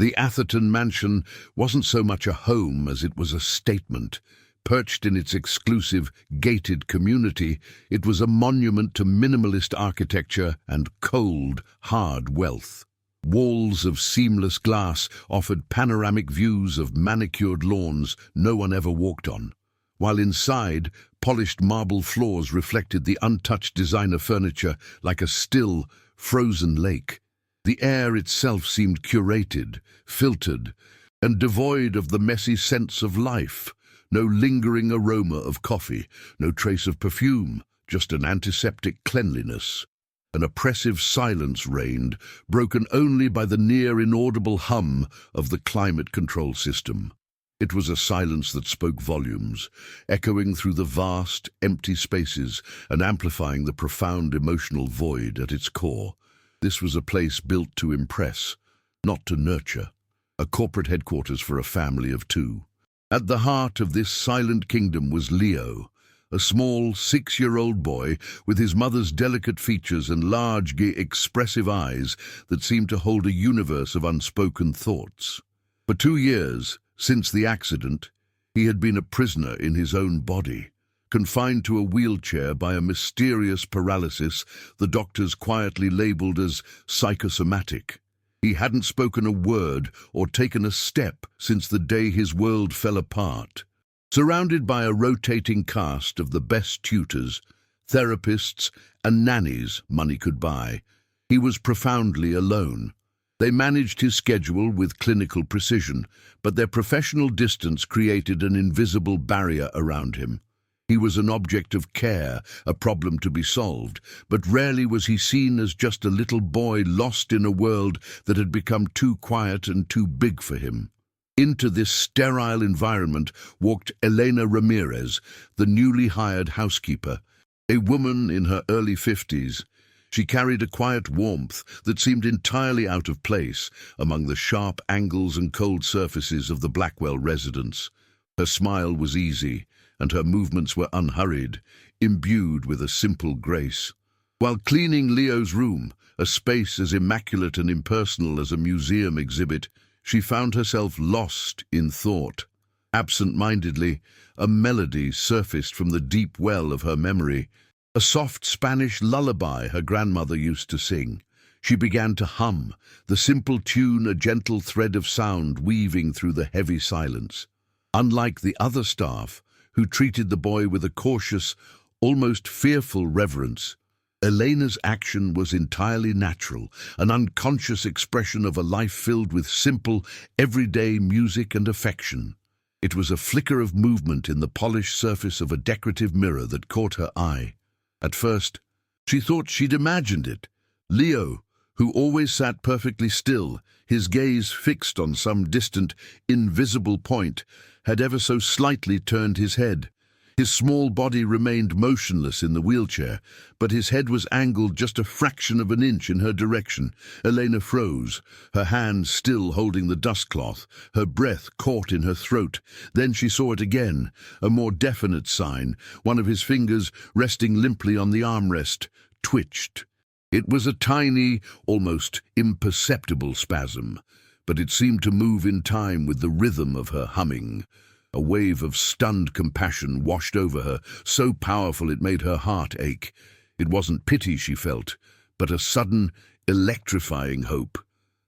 The Atherton mansion wasn't so much a home as it was a statement. Perched in its exclusive, gated community, it was a monument to minimalist architecture and cold, hard wealth. Walls of seamless glass offered panoramic views of manicured lawns no one ever walked on, while inside, polished marble floors reflected the untouched designer furniture like a still, frozen lake. The air itself seemed curated, filtered, and devoid of the messy sense of life. No lingering aroma of coffee, no trace of perfume, just an antiseptic cleanliness. An oppressive silence reigned, broken only by the near-inaudible hum of the climate control system. It was a silence that spoke volumes, echoing through the vast, empty spaces and amplifying the profound emotional void at its core. This was a place built to impress, not to nurture. A corporate headquarters for a family of two. At the heart of this silent kingdom was Leo, a small 6-year-old boy with his mother's delicate features and large, expressive eyes that seemed to hold a universe of unspoken thoughts. For 2 years, since the accident, he had been a prisoner in his own body, confined to a wheelchair by a mysterious paralysis the doctors quietly labeled as psychosomatic. He hadn't spoken a word or taken a step since the day his world fell apart. Surrounded by a rotating cast of the best tutors, therapists, and nannies money could buy, he was profoundly alone. They managed his schedule with clinical precision, but their professional distance created an invisible barrier around him. He was an object of care, a problem to be solved, but rarely was he seen as just a little boy lost in a world that had become too quiet and too big for him. Into this sterile environment walked Elena Ramirez, the newly hired housekeeper. A woman in her early 50s, she carried a quiet warmth that seemed entirely out of place among the sharp angles and cold surfaces of the Blackwell residence. Her smile was easy, and her movements were unhurried, imbued with a simple grace. While cleaning Leo's room, a space as immaculate and impersonal as a museum exhibit, she found herself lost in thought. Absent-mindedly, a melody surfaced from the deep well of her memory, a soft Spanish lullaby her grandmother used to sing. She began to hum, the simple tune a gentle thread of sound weaving through the heavy silence. Unlike the other staff, who treated the boy with a cautious, almost fearful reverence, Elena's action was entirely natural, an unconscious expression of a life filled with simple, everyday music and affection. It was a flicker of movement in the polished surface of a decorative mirror that caught her eye. At first, she thought she'd imagined it. Leo, who always sat perfectly still, his gaze fixed on some distant, invisible point, had ever so slightly turned his head. His small body remained motionless in the wheelchair, but his head was angled just a fraction of an inch in her direction. Elena froze, her hand still holding the dustcloth, her breath caught in her throat. Then she saw it again, a more definite sign. One of his fingers, resting limply on the armrest, twitched. It was a tiny, almost imperceptible spasm, but it seemed to move in time with the rhythm of her humming. A wave of stunned compassion washed over her, so powerful it made her heart ache. It wasn't pity she felt, but a sudden, electrifying hope.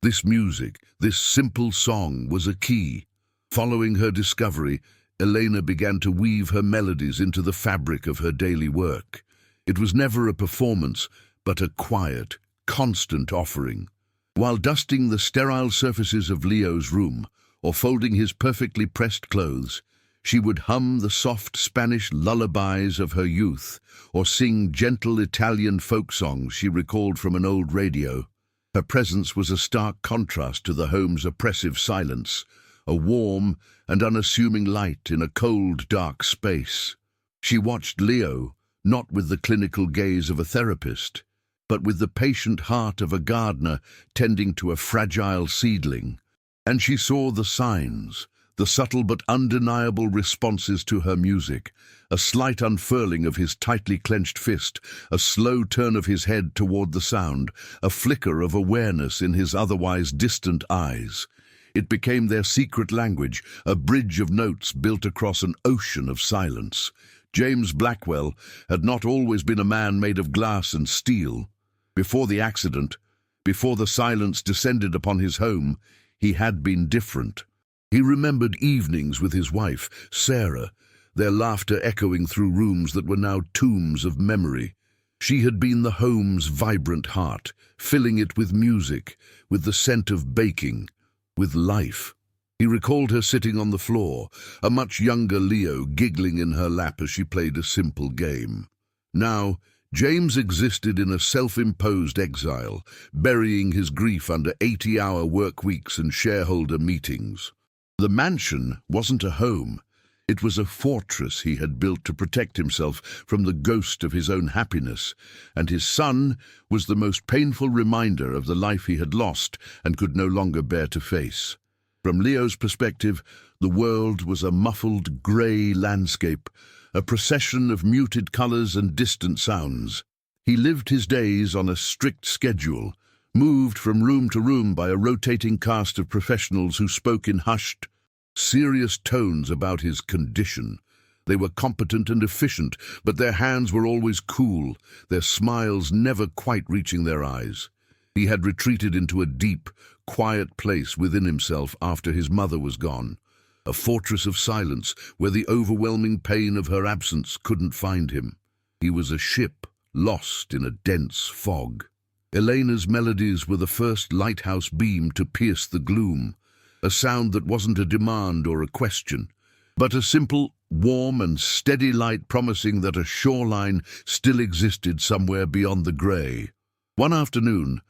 This music, this simple song, was a key. Following her discovery, Elena began to weave her melodies into the fabric of her daily work. It was never a performance, but a quiet, constant offering. While dusting the sterile surfaces of Leo's room, or folding his perfectly pressed clothes, she would hum the soft Spanish lullabies of her youth, or sing gentle Italian folk songs she recalled from an old radio. Her presence was a stark contrast to the home's oppressive silence, a warm and unassuming light in a cold, dark space. She watched Leo, not with the clinical gaze of a therapist, but with the patient heart of a gardener tending to a fragile seedling. And she saw the signs, the subtle but undeniable responses to her music, a slight unfurling of his tightly clenched fist, a slow turn of his head toward the sound, a flicker of awareness in his otherwise distant eyes. It became their secret language, a bridge of notes built across an ocean of silence. James Blackwell had not always been a man made of glass and steel. Before the accident, before the silence descended upon his home, he had been different. He remembered evenings with his wife, Sarah, their laughter echoing through rooms that were now tombs of memory. She had been the home's vibrant heart, filling it with music, with the scent of baking, with life. He recalled her sitting on the floor, a much younger Leo giggling in her lap as she played a simple game. Now, James existed in a self-imposed exile, burying his grief under 80-hour work weeks and shareholder meetings. The mansion wasn't a home. It was a fortress he had built to protect himself from the ghost of his own happiness, and his son was the most painful reminder of the life he had lost and could no longer bear to face. From Leo's perspective, the world was a muffled grey landscape, a procession of muted colours and distant sounds. He lived his days on a strict schedule, moved from room to room by a rotating cast of professionals who spoke in hushed, serious tones about his condition. They were competent and efficient, but their hands were always cool, their smiles never quite reaching their eyes. He had retreated into a deep, quiet place within himself after his mother was gone, a fortress of silence where the overwhelming pain of her absence couldn't find him. He was a ship lost in a dense fog. Elena's melodies were the first lighthouse beam to pierce the gloom, a sound that wasn't a demand or a question, but a simple, warm and steady light promising that a shoreline still existed somewhere beyond the grey. One afternoon,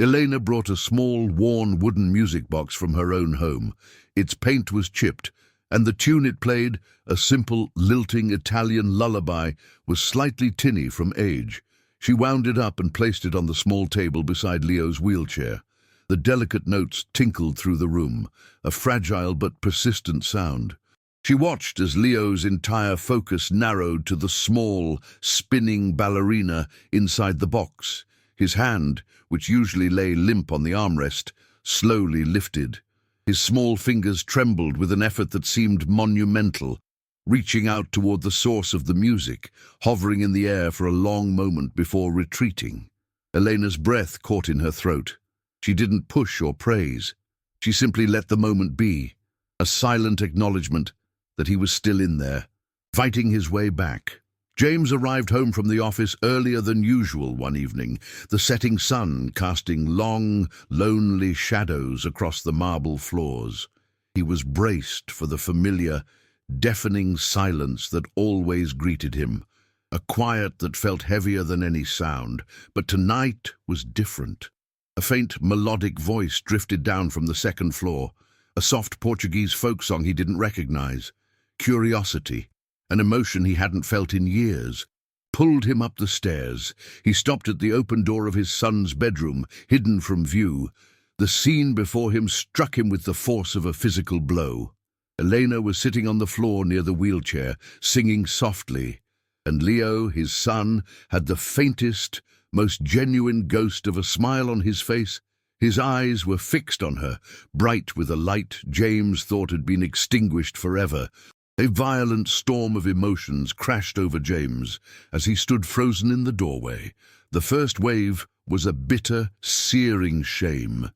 Elena brought a small, worn wooden music box from her own home. Its paint was chipped, and the tune it played, a simple, lilting Italian lullaby, was slightly tinny from age. She wound it up and placed it on the small table beside Leo's wheelchair. The delicate notes tinkled through the room, a fragile but persistent sound. She watched as Leo's entire focus narrowed to the small, spinning ballerina inside the box. His hand, which usually lay limp on the armrest, slowly lifted. His small fingers trembled with an effort that seemed monumental, reaching out toward the source of the music, hovering in the air for a long moment before retreating. Elena's breath caught in her throat. She didn't push or praise. She simply let the moment be, a silent acknowledgement that he was still in there, fighting his way back. James arrived home from the office earlier than usual one evening, the setting sun casting long, lonely shadows across the marble floors. He was braced for the familiar, deafening silence that always greeted him, a quiet that felt heavier than any sound, but tonight was different. A faint melodic voice drifted down from the second floor, a soft Portuguese folk song he didn't recognize. Curiosity, an emotion he hadn't felt in years, pulled him up the stairs. He stopped at the open door of his son's bedroom, hidden from view. The scene before him struck him with the force of a physical blow. Elena was sitting on the floor near the wheelchair, singing softly, and Leo, his son, had the faintest, most genuine ghost of a smile on his face. His eyes were fixed on her, bright with a light James thought had been extinguished forever. A violent storm of emotions crashed over James as he stood frozen in the doorway. The first wave was a bitter, searing shame.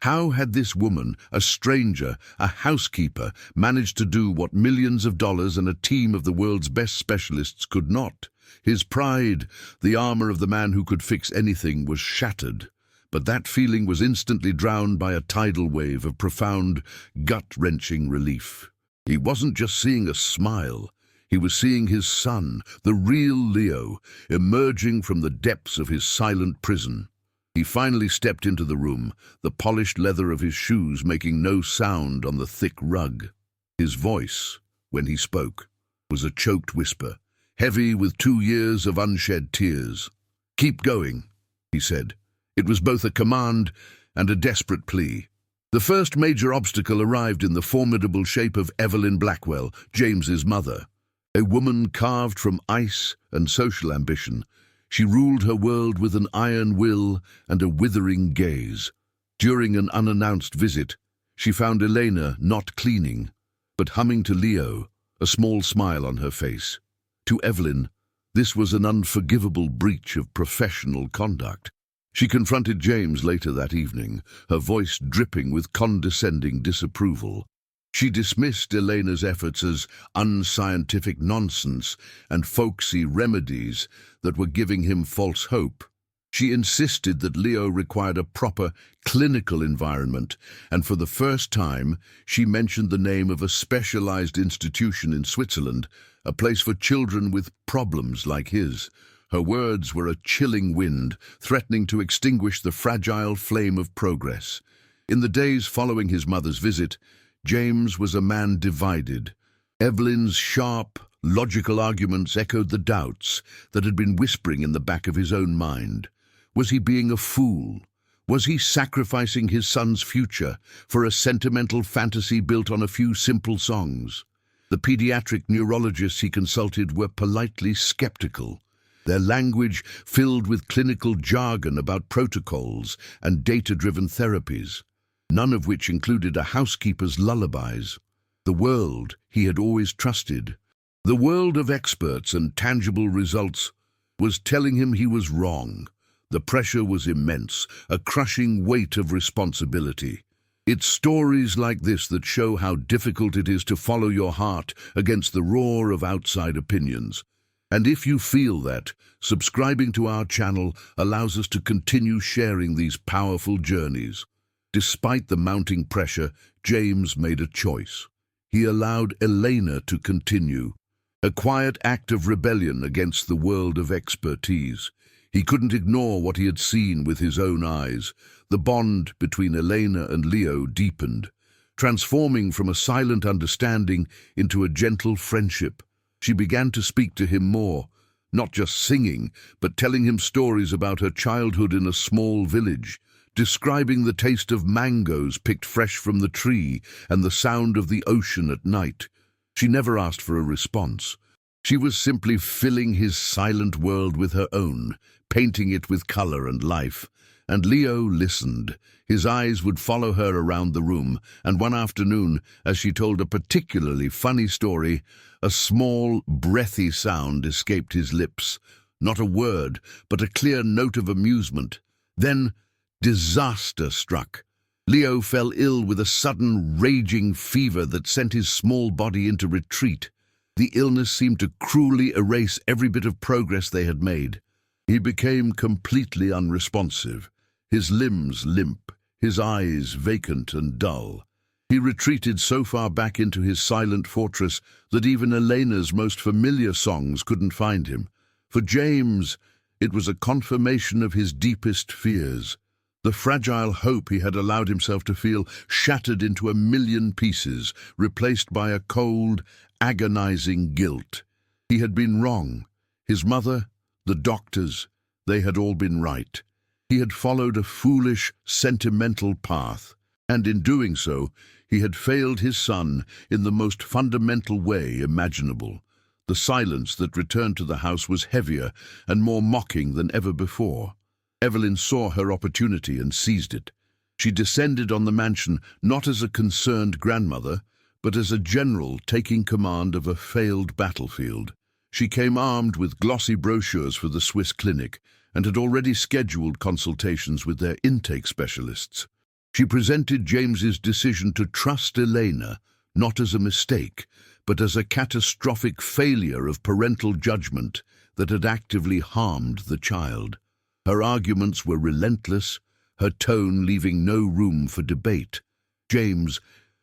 How had this woman, a stranger, a housekeeper, managed to do what millions of dollars and a team of the world's best specialists could not? His pride, the armor of the man who could fix anything, was shattered. But that feeling was instantly drowned by a tidal wave of profound, gut-wrenching relief. He wasn't just seeing a smile. He was seeing his son, the real Leo, emerging from the depths of his silent prison. He finally stepped into the room, the polished leather of his shoes making no sound on the thick rug. His voice, when he spoke, was a choked whisper, heavy with 2 years of unshed tears. "Keep going," he said. It was both a command and a desperate plea. The first major obstacle arrived in the formidable shape of Evelyn Blackwell, James's mother. A woman carved from ice and social ambition, she ruled her world with an iron will and a withering gaze. During an unannounced visit, She found Elena not cleaning, but humming to Leo, a small smile on her face. To Evelyn, this was an unforgivable breach of professional conduct. She confronted James later that evening, her voice dripping with condescending disapproval. She dismissed Elena's efforts as unscientific nonsense and folksy remedies that were giving him false hope. She insisted that Leo required a proper clinical environment, and for the first time she mentioned the name of a specialized institution in Switzerland, a place for children with problems like his. Her words were a chilling wind, threatening to extinguish the fragile flame of progress. In the days following his mother's visit, James was a man divided. Evelyn's sharp, logical arguments echoed the doubts that had been whispering in the back of his own mind. Was he being a fool? Was he sacrificing his son's future for a sentimental fantasy built on a few simple songs? The pediatric neurologists he consulted were politely skeptical, their language filled with clinical jargon about protocols and data-driven therapies, none of which included a housekeeper's lullabies. The world he had always trusted, the world of experts and tangible results, was telling him he was wrong. The pressure was immense, a crushing weight of responsibility. It's stories like this that show how difficult it is to follow your heart against the roar of outside opinions. And if you feel that, subscribing to our channel allows us to continue sharing these powerful journeys. Despite the mounting pressure, James made a choice. He allowed Elena to continue, a quiet act of rebellion against the world of expertise. He couldn't ignore what he had seen with his own eyes. The bond between Elena and Leo deepened, transforming from a silent understanding into a gentle friendship. She began to speak to him more, not just singing, but telling him stories about her childhood in a small village, describing the taste of mangoes picked fresh from the tree and the sound of the ocean at night. She never asked for a response. She was simply filling his silent world with her own, painting it with color and life. And Leo listened. His eyes would follow her around the room, and one afternoon, as she told a particularly funny story, a small, breathy sound escaped his lips. Not a word, but a clear note of amusement. Then disaster struck. Leo fell ill with a sudden, raging fever that sent his small body into retreat. The illness seemed to cruelly erase every bit of progress they had made. He became completely unresponsive, his limbs limp, his eyes vacant and dull. He retreated so far back into his silent fortress that even Elena's most familiar songs couldn't find him. For James, it was a confirmation of his deepest fears. The fragile hope he had allowed himself to feel shattered into a million pieces, replaced by a cold, agonizing guilt. He had been wrong. His mother, the doctors, they had all been right. He had followed a foolish, sentimental path, and in doing so, he had failed his son in the most fundamental way imaginable. The silence that returned to the house was heavier and more mocking than ever before. Evelyn saw her opportunity and seized it. She descended on the mansion not as a concerned grandmother, but as a general taking command of a failed battlefield. She came armed with glossy brochures for the Swiss clinic and had already scheduled consultations with their intake specialists. She presented James's decision to trust Elena not as a mistake, but as a catastrophic failure of parental judgment that had actively harmed the child. Her arguments were relentless, her tone leaving no room for debate. James,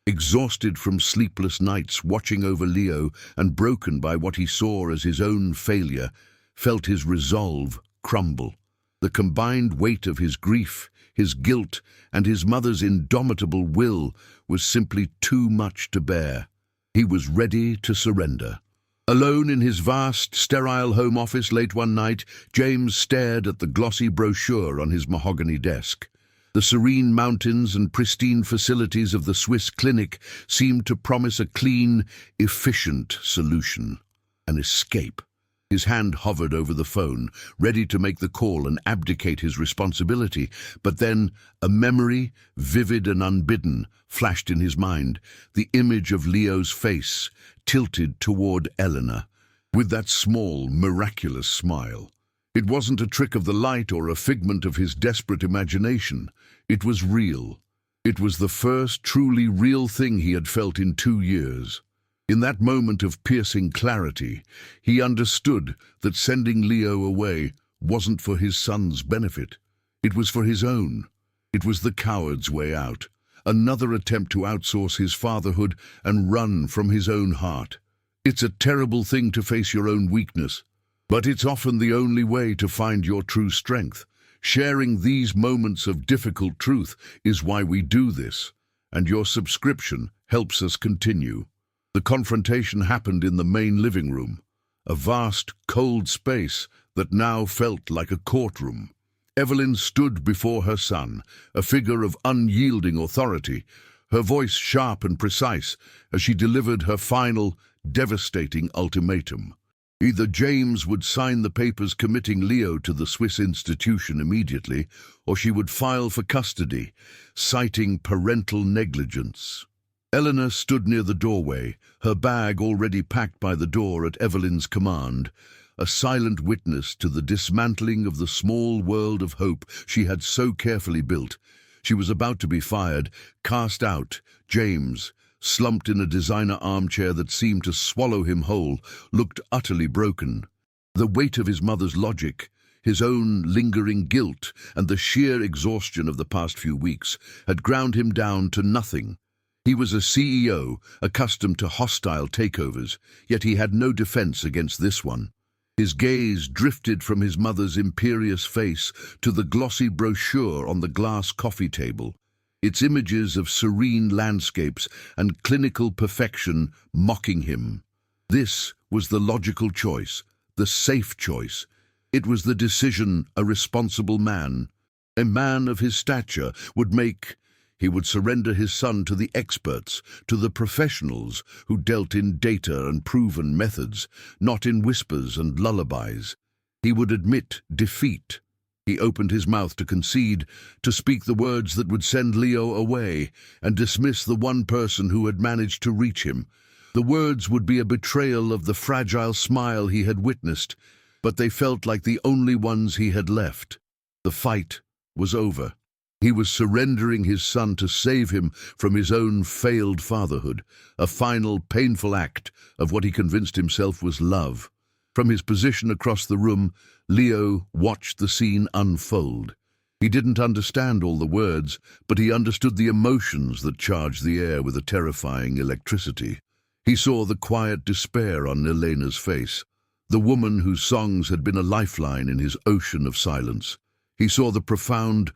exhausted from sleepless nights watching over Leo and broken by what he saw as his own failure, felt his resolve crumble. The combined weight of his grief, his guilt, and his mother's indomitable will was simply too much to bear. He was ready to surrender. Alone in his vast, sterile home office late one night, James stared at the glossy brochure on his mahogany desk. The serene mountains and pristine facilities of the Swiss clinic seemed to promise a clean, efficient solution, an escape. His hand hovered over the phone, ready to make the call and abdicate his responsibility. But then a memory, vivid and unbidden, flashed in his mind. The image of Leo's face, tilted toward Eleanor, with that small, miraculous smile. It wasn't a trick of the light or a figment of his desperate imagination. It was real. It was the first truly real thing he had felt in 2 years. In that moment of piercing clarity, he understood that sending Leo away wasn't for his son's benefit. It was for his own. It was the coward's way out, another attempt to outsource his fatherhood and run from his own heart. It's a terrible thing to face your own weakness, but it's often the only way to find your true strength. Sharing these moments of difficult truth is why we do this, and your subscription helps us continue. The confrontation happened in the main living room, a vast, cold space that now felt like a courtroom. Evelyn stood before her son, a figure of unyielding authority, her voice sharp and precise as she delivered her final, devastating ultimatum. Either James would sign the papers committing Leo to the Swiss institution immediately, or she would file for custody, citing parental negligence. Eleanor stood near the doorway, her bag already packed by the door at Evelyn's command, a silent witness to the dismantling of the small world of hope she had so carefully built. She was about to be fired, cast out. James, slumped in a designer armchair that seemed to swallow him whole, looked utterly broken. The weight of his mother's logic, his own lingering guilt, and the sheer exhaustion of the past few weeks had ground him down to nothing. He was a CEO, accustomed to hostile takeovers, yet he had no defense against this one. His gaze drifted from his mother's imperious face to the glossy brochure on the glass coffee table, its images of serene landscapes and clinical perfection mocking him. This was the logical choice, the safe choice. It was the decision a responsible man, a man of his stature, would make. He would surrender his son to the experts, to the professionals who dealt in data and proven methods, not in whispers and lullabies. He would admit defeat. He opened his mouth to concede, to speak the words that would send Leo away and dismiss the one person who had managed to reach him. The words would be a betrayal of the fragile smile he had witnessed, but they felt like the only ones he had left. The fight was over. He was surrendering his son to save him from his own failed fatherhood, a final, painful act of what he convinced himself was love. From his position across the room, Leo watched the scene unfold. He didn't understand all the words, but he understood the emotions that charged the air with a terrifying electricity. He saw the quiet despair on Elena's face, the woman whose songs had been a lifeline in his ocean of silence. He saw the profound,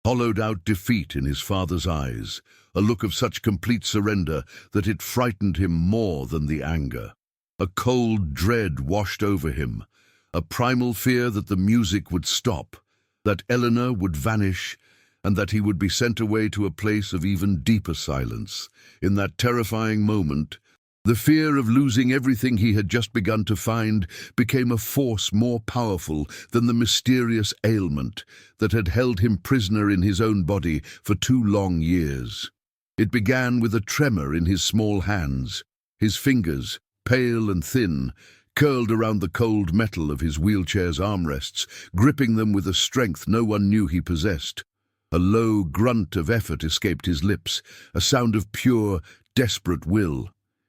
hollowed-out defeat in his father's eyes, a look of such complete surrender that it frightened him more than the anger. A cold dread washed over him, a primal fear that the music would stop, that Eleanor would vanish, and that he would be sent away to a place of even deeper silence. In that terrifying moment, the fear of losing everything he had just begun to find became a force more powerful than the mysterious ailment that had held him prisoner in his own body for 2 long years. It began with a tremor in his small hands. His fingers, pale and thin, curled around the cold metal of his wheelchair's armrests, gripping them with a strength no one knew he possessed. A low grunt of effort escaped his lips, a sound of pure, desperate will.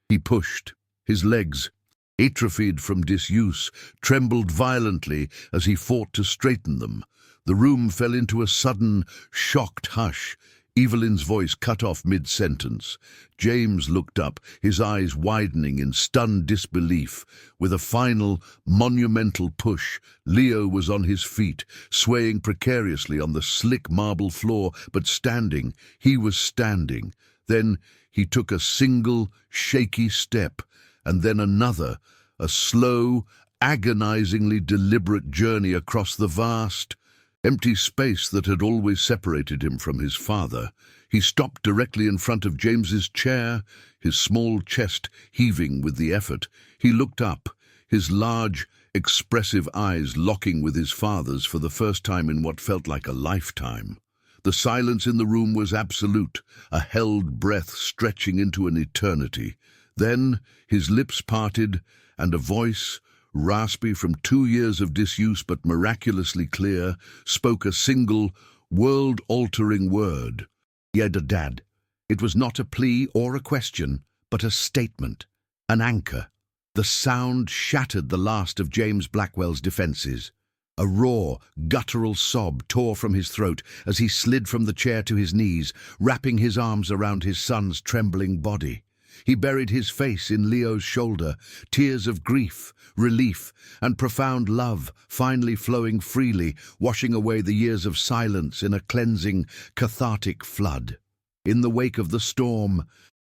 He pushed. His legs, atrophied from disuse, trembled violently as he fought to straighten them. The room fell into a sudden, shocked hush. Evelyn's voice cut off mid-sentence. James looked up, his eyes widening in stunned disbelief. With a final, monumental push, Leo was on his feet, swaying precariously on the slick marble floor, but standing. He was standing. Then he took a single, shaky step, and then another, a slow, agonizingly deliberate journey across the vast, empty space that had always separated him from his father. He stopped directly in front of James's chair, his small chest heaving with the effort. He looked up, his large, expressive eyes locking with his father's for the first time in what felt like a lifetime. The silence in the room was absolute, a held breath stretching into an eternity. Then his lips parted, and a voice, raspy from 2 years of disuse but miraculously clear, spoke a single, world-altering word. "Yeah, Dad." It was not a plea or a question, but a statement, an anchor. The sound shattered the last of James Blackwell's defenses. A raw, guttural sob tore from his throat as he slid from the chair to his knees, wrapping his arms around his son's trembling body. He buried his face in Leo's shoulder, tears of grief, relief, and profound love finally flowing freely, washing away the years of silence in a cleansing, cathartic flood. In the wake of the storm,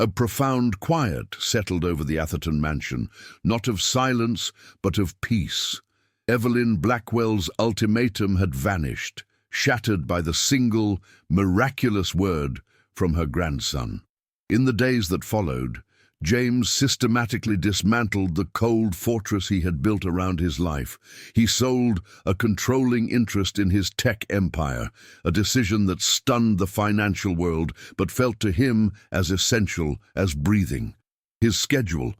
a profound quiet settled over the Atherton mansion, not of silence, but of peace. Evelyn Blackwell's ultimatum had vanished, shattered by the single, miraculous word from her grandson. In the days that followed, James systematically dismantled the cold fortress he had built around his life. He sold a controlling interest in his tech empire, a decision that stunned the financial world but felt to him as essential as breathing. His schedule,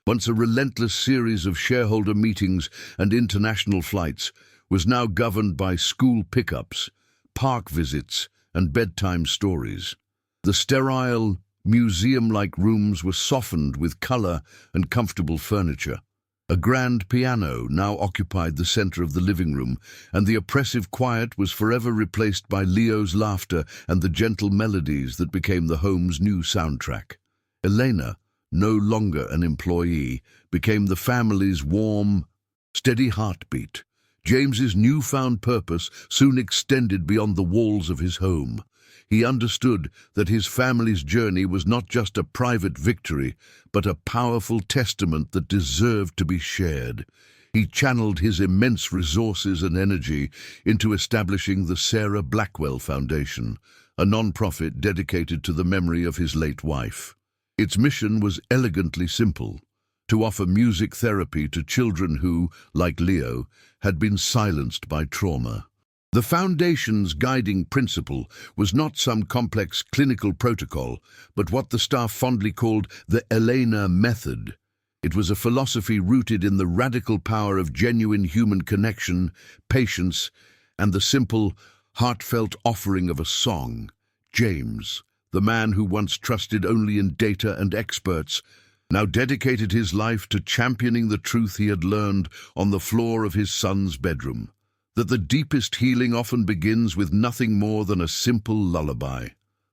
once a relentless series of shareholder meetings and international flights, was now governed by school pickups, park visits, and bedtime stories. The sterile, museum-like rooms were softened with color and comfortable furniture. A grand piano now occupied the center of the living room, and the oppressive quiet was forever replaced by Leo's laughter and the gentle melodies that became the home's new soundtrack. Elena, no longer an employee, became the family's warm, steady heartbeat. James's newfound purpose soon extended beyond the walls of his home. He understood that his family's journey was not just a private victory, but a powerful testament that deserved to be shared. He channeled his immense resources and energy into establishing the Sarah Blackwell Foundation, a non-profit dedicated to the memory of his late wife. Its mission was elegantly simple: to offer music therapy to children who, like Leo, had been silenced by trauma. The Foundation's guiding principle was not some complex clinical protocol, but what the staff fondly called the Elena method. It was a philosophy rooted in the radical power of genuine human connection, patience, and the simple, heartfelt offering of a song. James, the man who once trusted only in data and experts, now dedicated his life to championing the truth he had learned on the floor of his son's bedroom: that the deepest healing often begins with nothing more than a simple lullaby.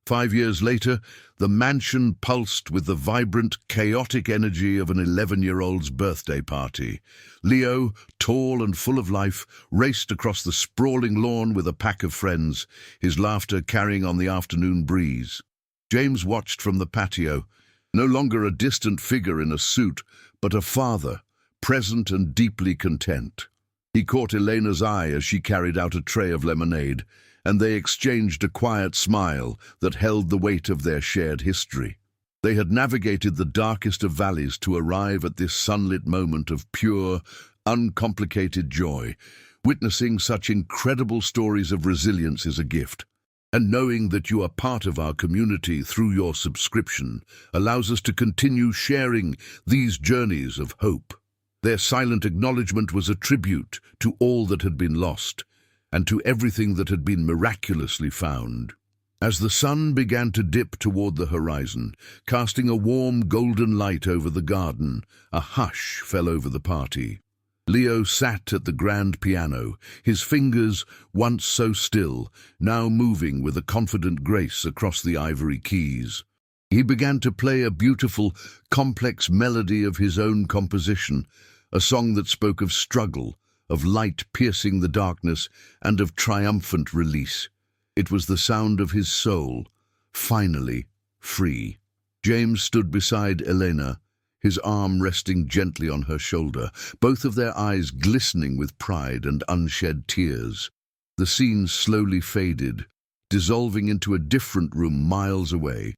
5 years later, the mansion pulsed with the vibrant, chaotic energy of an 11-year-old's birthday party. Leo, tall and full of life, raced across the sprawling lawn with a pack of friends, his laughter carrying on the afternoon breeze. James watched from the patio, no longer a distant figure in a suit, but a father, present and deeply content. He caught Elena's eye as she carried out a tray of lemonade, and they exchanged a quiet smile that held the weight of their shared history. They had navigated the darkest of valleys to arrive at this sunlit moment of pure, uncomplicated joy. Witnessing such incredible stories of resilience is a gift. And knowing that you are part of our community through your subscription allows us to continue sharing these journeys of hope. Their silent acknowledgement was a tribute to all that had been lost, and to everything that had been miraculously found. As the sun began to dip toward the horizon, casting a warm golden light over the garden, a hush fell over the party. Leo sat at the grand piano, his fingers, once so still, now moving with a confident grace across the ivory keys. He began to play a beautiful, complex melody of his own composition, a song that spoke of struggle, of light piercing the darkness, and of triumphant release. It was the sound of his soul, finally free. James stood beside Elena, his arm resting gently on her shoulder, both of their eyes glistening with pride and unshed tears. The scene slowly faded, dissolving into a different room miles away,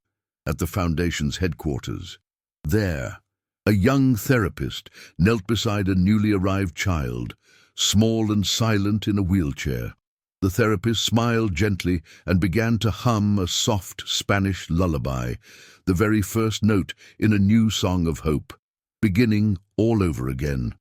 at the Foundation's headquarters. There, A young therapist knelt beside a newly arrived child, small and silent in a wheelchair. The therapist smiled gently and began to hum a soft Spanish lullaby, the very first note in a new song of hope, beginning all over again.